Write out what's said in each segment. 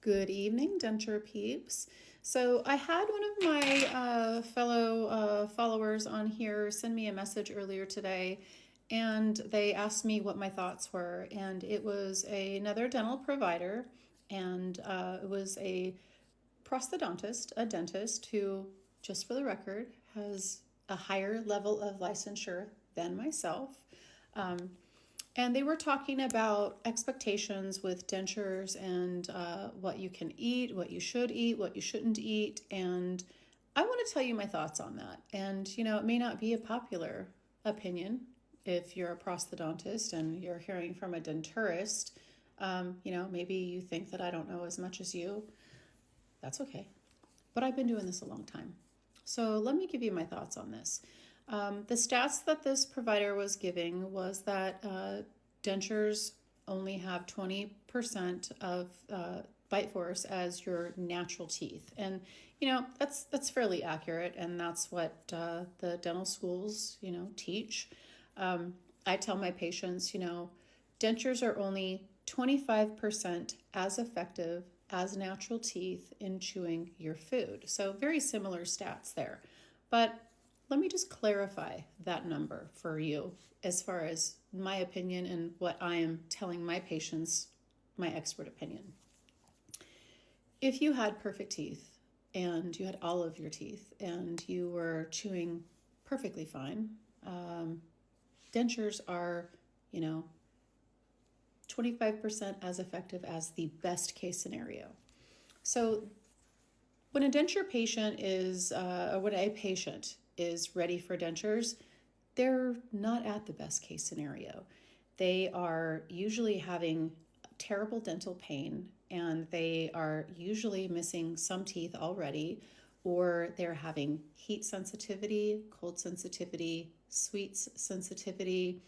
Good evening, denture peeps. So I had one of my fellow followers on here send me a message earlier today, and they asked me what my thoughts were. And it was another dental provider, and it was a prosthodontist, a dentist who, just for the record, has a higher level of licensure than myself. And they were talking about expectations with dentures and what you can eat, what you should eat, what you shouldn't eat. And I want to tell you my thoughts on that. And, it may not be a popular opinion if you're a prosthodontist and you're hearing from a denturist. Maybe you think that I don't know as much as you. That's okay. But I've been doing this a long time. So let me give you my thoughts on this. The stats that this provider was giving was that dentures only have 20% of bite force as your natural teeth. And, that's fairly accurate. And that's what the dental schools, teach. I tell my patients, dentures are only 25% as effective as natural teeth in chewing your food. So very similar stats there. But let me just clarify that number for you as far as my opinion and what I am telling my patients, my expert opinion. If you had perfect teeth and you had all of your teeth and you were chewing perfectly fine, dentures are, 25% as effective as the best case scenario. So when a denture patient is, or when a patient is ready for dentures, they're not at the best case scenario. They are usually having terrible dental pain, and they are usually missing some teeth already, or they're having heat sensitivity, cold sensitivity, sweets sensitivity.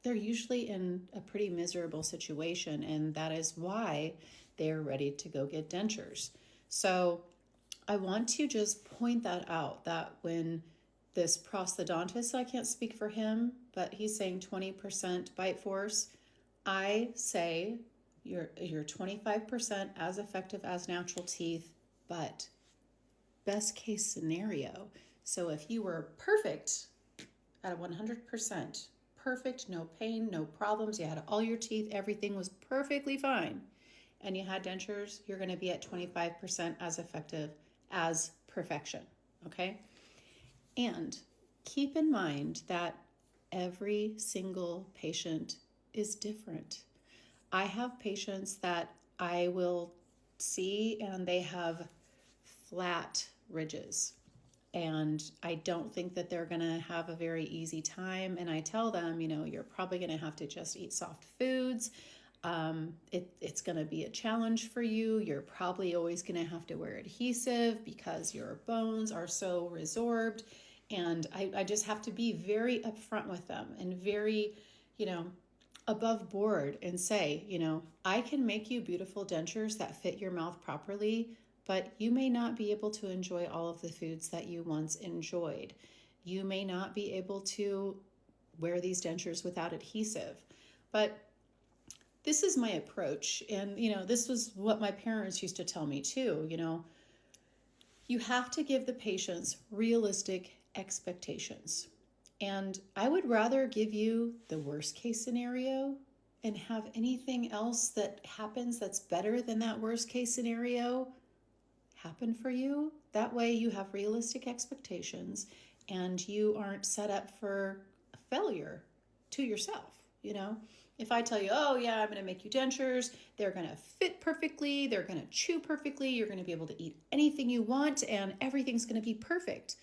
They're usually in a pretty miserable situation, and that is why they're ready to go get dentures. So I want to just point that out, that when this prosthodontist, I can't speak for him, but he's saying 20% bite force, I say you're 25% as effective as natural teeth, but best case scenario. So if you were perfect at a 100%, perfect, no pain, no problems, you had all your teeth, everything was perfectly fine, and you had dentures, you're going to be at 25% as effective as perfection, okay? And keep in mind that every single patient is different. I have patients that I will see and they have flat ridges, and I don't think that they're going to have a very easy time. And I tell them, you're probably going to have to just eat soft foods. It's going to be a challenge for you. You're probably always going to have to wear adhesive because your bones are so resorbed. And I just have to be very upfront with them and very, above board and say, I can make you beautiful dentures that fit your mouth properly, but you may not be able to enjoy all of the foods that you once enjoyed. You may not be able to wear these dentures without adhesive. But this is my approach. And, this was what my parents used to tell me too. You have to give the patients realistic expectations. And I would rather give you the worst case scenario and have anything else that happens that's better than that worst case scenario happen for you. That way you have realistic expectations and you aren't set up for failure to yourself. If I tell you, oh yeah, I'm going to make you dentures, they're going to fit perfectly, they're going to chew perfectly, you're going to be able to eat anything you want, and everything's going to be perfect.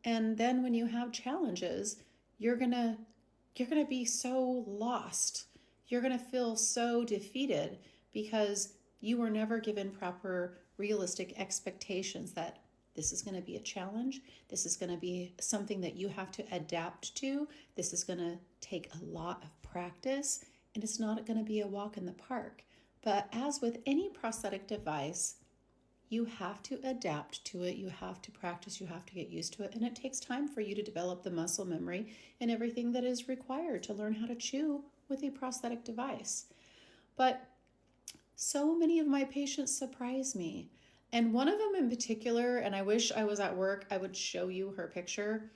And then when you have challenges, you're going to be so lost. You're going to feel so defeated because you were never given proper realistic expectations that this is going to be a challenge. This is going to be something that you have to adapt to. This is going to take a lot of practice, and it's not going to be a walk in the park. But as with any prosthetic device, you have to adapt to it. You have to practice. You have to get used to it. And it takes time for you to develop the muscle memory and everything that is required to learn how to chew with a prosthetic device. But So many of my patients surprise me. And one of them in particular, and I wish I was at work, I would show you her picture.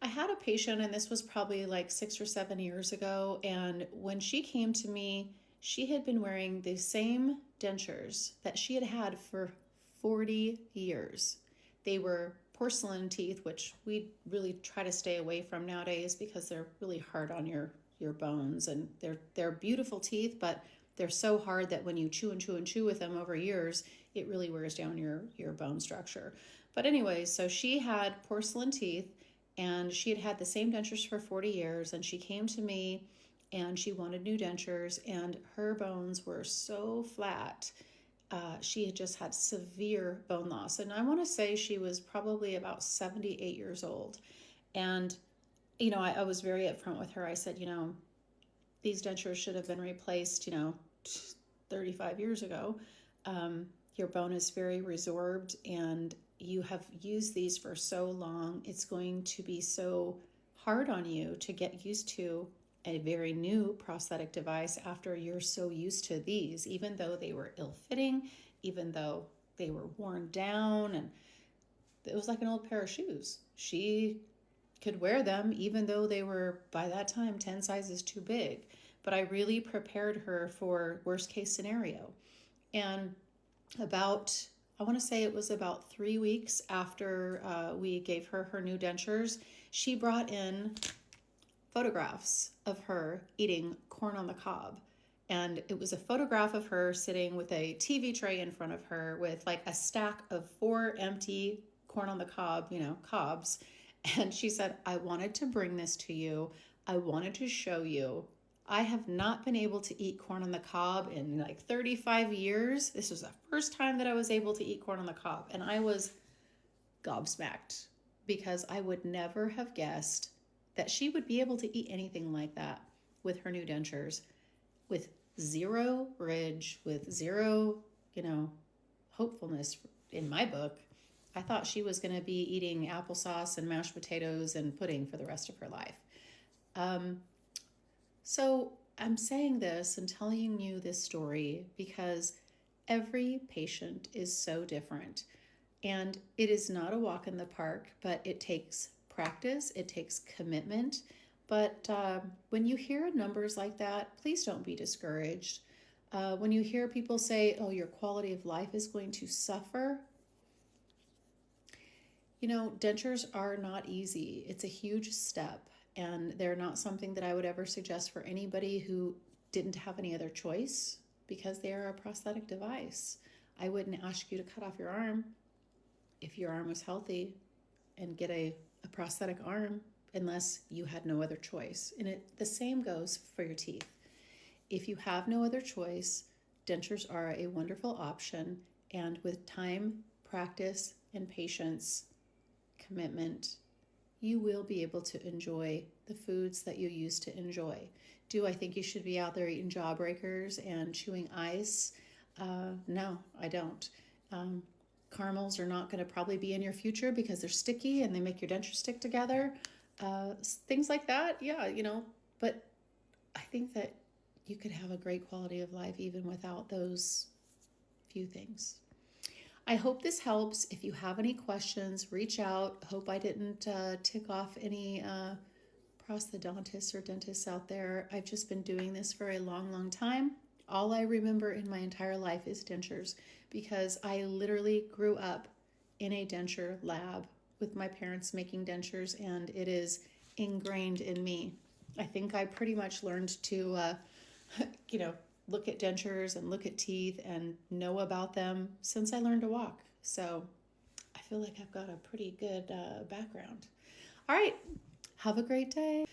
I had a patient, and this was probably like 6 or 7 years ago. And when she came to me, she had been wearing the same dentures that she had had for 40 years. They were porcelain teeth, which we really try to stay away from nowadays because they're really hard on your bones, and they're beautiful teeth, but they're so hard that when you chew and chew and chew with them over years, it really wears down your bone structure. But anyways, so she had porcelain teeth, and she had had the same dentures for 40 years, and she came to me and she wanted new dentures, and her bones were so flat. She had just had severe bone loss, and I want to say she was probably about 78 years old. And I was very upfront with her. I said, these dentures should have been replaced 35 years ago. Your bone is very resorbed, and you have used these for so long. It's going to be so hard on you to get used to a very new prosthetic device after you're so used to these, even though they were ill-fitting, even though they were worn down, and it was like an old pair of shoes. She could wear them even though they were, by that time, 10 sizes too big. But I really prepared her for worst case scenario. And I want to say it was about 3 weeks after we gave her new dentures, she brought in photographs of her eating corn on the cob. And it was a photograph of her sitting with a TV tray in front of her with like a stack of 4 empty corn on the cob, cobs. And she said, I wanted to bring this to you. I wanted to show you. I have not been able to eat corn on the cob in like 35 years. This was the first time that I was able to eat corn on the cob. And I was gobsmacked because I would never have guessed that she would be able to eat anything like that with her new dentures, with zero ridge, with zero, hopefulness in my book. I thought she was going to be eating applesauce and mashed potatoes and pudding for the rest of her life. So I'm saying this and telling you this story because every patient is so different. And it is not a walk in the park, but it takes practice, it takes commitment. But when you hear numbers like that, please don't be discouraged. When you hear people say, oh, your quality of life is going to suffer, dentures are not easy. It's a huge step, and they're not something that I would ever suggest for anybody who didn't have any other choice because they are a prosthetic device. I wouldn't ask you to cut off your arm if your arm was healthy and get a prosthetic arm unless you had no other choice. And the same goes for your teeth. If you have no other choice, dentures are a wonderful option, and with time, practice, and patience, commitment, you will be able to enjoy the foods that you used to enjoy. Do I think you should be out there eating jawbreakers and chewing ice? No, I don't. Caramels are not going to probably be in your future because they're sticky and they make your dentures stick together. Things like that, yeah, but I think that you could have a great quality of life even without those few things. I hope this helps. If you have any questions, reach out. Hope I didn't tick off any prosthodontists or dentists out there. I've just been doing this for a long, long time. All I remember in my entire life is dentures because I literally grew up in a denture lab with my parents making dentures, and it is ingrained in me. I think I pretty much learned to, look at dentures and look at teeth and know about them since I learned to walk. So I feel like I've got a pretty good background. All right, have a great day.